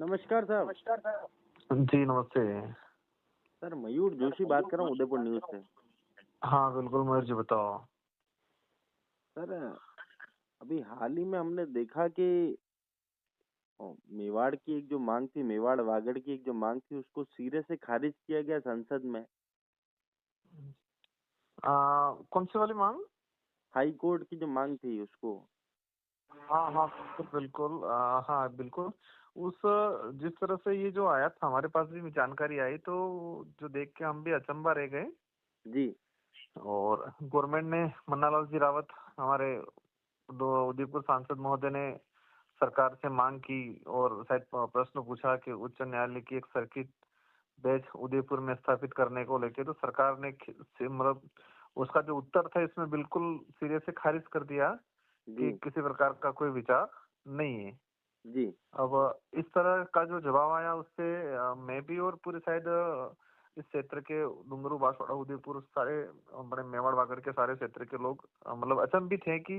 नमस्कार साहब। जी, नमस्ते। सर मयूर जोशी बात कर रहा हूँ उदयपुर न्यूज़ से। हाँ, बिल्कुल मयूर जी बताओ। सर अभी हाल ही में हमने देखा कि मेवाड़ की एक जो मांग थी, मेवाड़ वागड़ की एक जो मांग थी, उसको सिरे से खारिज किया गया संसद में। कौन सी वाली माँग? हाई कोर्ट की जो मांग थी उसको। हाँ, हाँ, बिल्कुल हाँ, बिल्कुल। उस जिस तरह से ये जो आया था हमारे पास भी जानकारी आई तो जो देख के हम भी अचंभा रह गए। जी। और गवर्नमेंट ने मन्नालाल जी रावत हमारे दो उदयपुर सांसद महोदय ने सरकार से मांग की और शायद प्रश्न पूछा कि उच्च न्यायालय की एक सर्किट बेंच उदयपुर में स्थापित करने को लेके, तो सरकार ने मतलब उसका जो उत्तर था इसमें बिल्कुल सिरे से खारिज कर दिया कि जी। किसी प्रकार का कोई विचार नहीं है। जी। अब इस तरह का जो जवाब आया उससे मैं भी और पूरे शायद इस क्षेत्र के डुंगरू बांसवाड़ा उदयपुर सारे बड़े मेवाड़ वागड़ के सारे क्षेत्र के लोग मतलब अचंभित हैं कि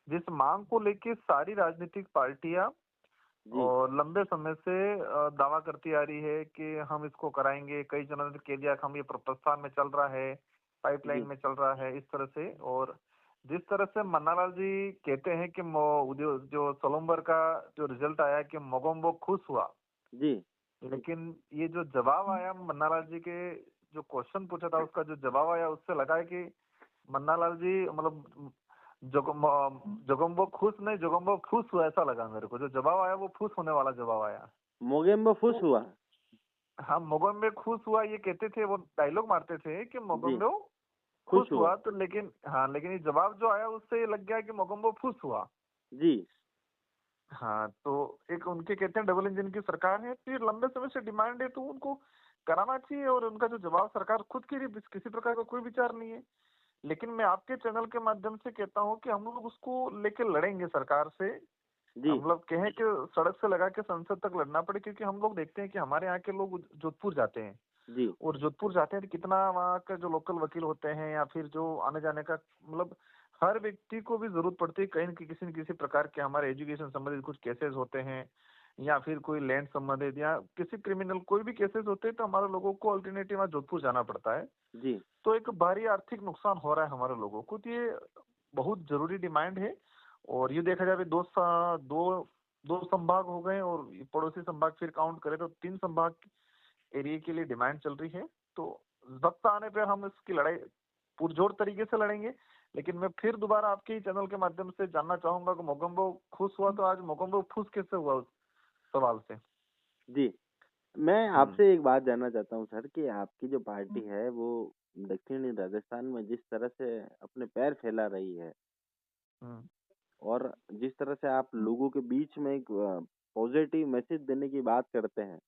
जिस मांग को लेके सारी राजनीतिक पार्टियां जी। और लंबे समय से दावा करती आ रही है कि हम इसको कराएंगे। कई जनों ने कह दिया कि हम ये प्रस्ताव में चल रहा है, पाइपलाइन जी। में चल रहा है, इस तरह से। और जिस तरह से मन्नालाल जी कहते हैं कि जो सोलंबर का जो रिजल्ट आया कि मोगोम्बो खुश हुआ, जी। लेकिन ये जो जवाब आया मन्नालाल जी के जो क्वेश्चन पूछा था उसका जो जवाब आया उससे लगा है कि मन्नालाल जी मतलब जोगोम्बो खुश नहीं, जोगोम्बो खुश हुआ ऐसा लगा मेरे को। जो जवाब आया वो खुश होने वाला जवाब आया। मोगेम्बो खुश तो हुआ। हाँ, मोगोम्बे खुश हुआ ये कहते थे, वो डायलॉग मारते थे कि जी। मोगोम्बो खुश खुश हुआ। हुआ। तो लेकिन हाँ, लेकिन ये जवाब जो आया उससे ये लग गया कि मोगोम्बो खुश हुआ। जी। हाँ, तो एक उनके कहते हैं डबल इंजन की सरकार है, तो ये लंबे समय से डिमांड है तो उनको कराना चाहिए। और उनका जो जवाब सरकार खुद की रही, किसी प्रकार का कोई विचार नहीं है। लेकिन मैं आपके चैनल के माध्यम से कहता हूँ कि हम लोग उसको लेके लड़ेंगे सरकार से। जी। हम लोग कहें कि सड़क से लगा के संसद तक लड़ना पड़े, क्योंकि हम लोग देखते हैं कि हमारे यहाँ के लोग जोधपुर जाते हैं जी। और जोधपुर जाते हैं तो कितना वहाँ का जो लोकल वकील होते हैं या फिर जो आने जाने का मतलब हर व्यक्ति को भी जरूरत पड़ती है कहीं न किसी प्रकार के। हमारे एजुकेशन संबंधित कुछ केसेस होते हैं या फिर कोई लैंड संबंधित या किसी क्रिमिनल कोई भी केसेस होते हैं तो हमारे लोगों को अल्टरनेटिव वहाँ जोधपुर जाना पड़ता है। जी। तो एक भारी आर्थिक नुकसान हो रहा है हमारे लोगों को, तो ये बहुत जरूरी डिमांड है। और ये देखा जाए दो दो संभाग हो गए और पड़ोसी संभाग फिर काउंट करें तो 3 संभाग एरिया के लिए डिमांड चल रही है। तो वक्त आने पर हम इसकी लड़ाई पुरजोर तरीके से लड़ेंगे। लेकिन मैं फिर दोबारा आपके ही चैनल के माध्यम से जानना चाहूंगा कि मोगोम्बो खुश हुआ, तो आज मोगोम्बो खुश कैसे हुआ उस सवाल से? जी। मैं हम्म। आपसे एक बात जानना चाहता हूँ सर कि आपकी जो पार्टी है वो दक्षिणी राजस्थान में जिस तरह से अपने पैर फैला रही है हम्म। और जिस तरह से आप लोगों के बीच में एक पॉजिटिव मैसेज देने की बात करते हैं,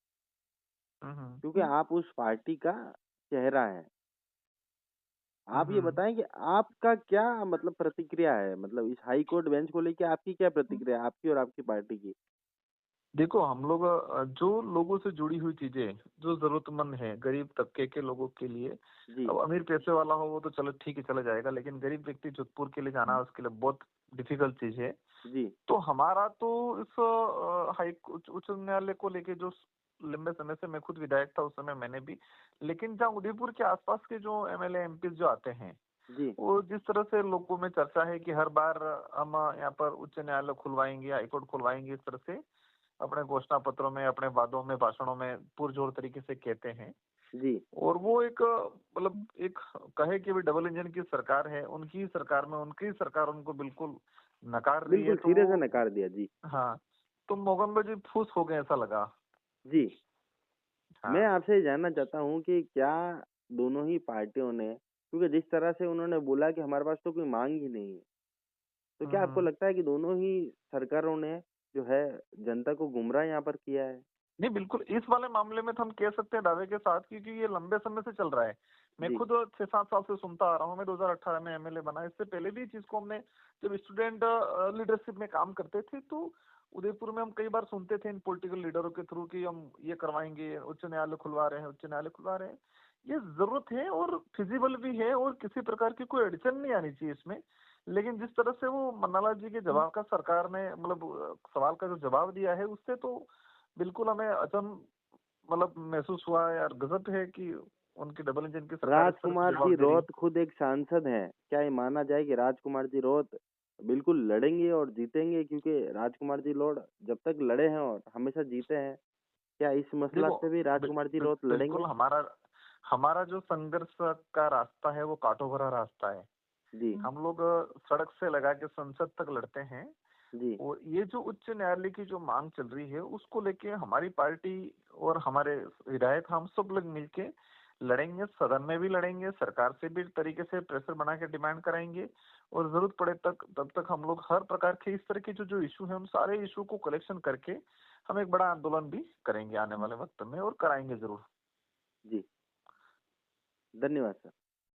हम्म। क्योंकि आप उस पार्टी का चेहरा हैं। आप ये हम्म। बताएं कि आपका क्या मतलब प्रतिक्रिया है, मतलब इस हाई कोर्ट बेंच को लेके आपकी क्या प्रतिक्रिया है, आपकी और आपकी पार्टी की? देखो, हम लोग जो लोगों से जुड़ी हुई चीजें जो जरूरतमंद है गरीब तबके के लोगों के लिए, जी। अब अमीर पैसे वाला हो वो तो चलो ठीक है चला जाएगा, लेकिन गरीब व्यक्ति जोधपुर के लिए जाना उसके लिए बहुत डिफिकल्ट चीज है। जी। तो हमारा तो इस उच्च न्यायालय को लेके जो लंबे समय से मैं खुद विधायक था उस समय मैंने भी, लेकिन जहाँ उदयपुर के आसपास के जो एमएलए एमपी जो आते हैं जी। वो जिस तरह से लोगों में चर्चा है कि हर बार हम यहाँ पर उच्च न्यायालय खुलवाएंगे, हाईकोर्ट खुलवाएंगे, इस तरह से अपने घोषणा पत्रों में अपने वादों में भाषणों में पुरजोर तरीके से कहते हैं। जी। और वो एक मतलब एक कहे कि भी डबल इंजन की सरकार है, उनकी सरकार में उनकी सरकार उनको बिल्कुल नकार रही है, बिल्कुल तो सिरे से वो नकार दिया। जी। हाँ, तो मोगम्बो जी फूस हो गए ऐसा लगा। जी। मैं हाँ। आपसे जानना चाहता हूँ कि क्या दोनों ही पार्टियों ने, क्योंकि जिस तरह से उन्होंने बोला कि हमारे पास तो कोई मांग ही नहीं है, तो क्या आपको हम्म। लगता है कि दोनों ही सरकारों ने जो है जनता को गुमराह यहाँ पर किया है? नहीं, बिल्कुल इस वाले मामले में तो हम कह सकते हैं दावे के साथ, क्योंकि ये लंबे समय से चल रहा है। मैं जी। खुद 6-7 साल से सुनता आ रहा हूँ। मैं 2018 में एमएलए बना, इससे पहले भी इस चीज को हमने जब स्टूडेंट लीडरशिप में काम करते थे तो उदयपुर में हम कई बार सुनते थे इन पॉलिटिकल लीडरों के थ्रू कि हम ये करवाएंगे, उच्च न्यायालय खुलवा रहे हैं, उच्च न्यायालय खुलवा रहे हैं। ये जरूरत है और फिजिबल भी है और किसी प्रकार की कोई अड़चन नहीं आनी चाहिए इसमें। लेकिन जिस तरह से वो मन्नालाल जी के जवाब का सरकार ने मतलब सवाल का जो जवाब दिया है उससे तो बिल्कुल हमें मतलब महसूस हुआ यार, गजब है कि उनकी डबल इंजन की सरकार इस तरह से राजकुमार जी जवाब दे रही है। रौत खुद एक सांसद हैं। क्या ये माना जाए कि राजकुमार जी रौत बिल्कुल लड़ेंगे और जीतेंगे? क्योंकि राजकुमार जी लौट जब तक लड़े हैं और हमेशा जीते हैं। क्या इस मसला देखो, पे भी राजकुमार जी रौत लड़ेंगे? बिल्कुल हमारा हमारा जो संघर्ष का रास्ता है वो कांटों भरा रास्ता है। जी, हम लोग सड़क से लगा के संसद तक लड़ते हैं। जी, और ये जो उच्च न्यायालय की जो मांग चल रही है उसको लेके हमारी पार्टी और हमारे विधायक हम सब लोग मिलके लड़ेंगे, सदन में भी लड़ेंगे, सरकार से भी तरीके से प्रेशर बना के डिमांड कराएंगे। और जरूरत पड़े तब तक हम लोग हर प्रकार के इस तरह के जो जो इशू है उन सारे इशू को कलेक्शन करके हम एक बड़ा आंदोलन भी करेंगे आने वाले वक्त में, और कराएंगे जरूर। जी। धन्यवाद सर।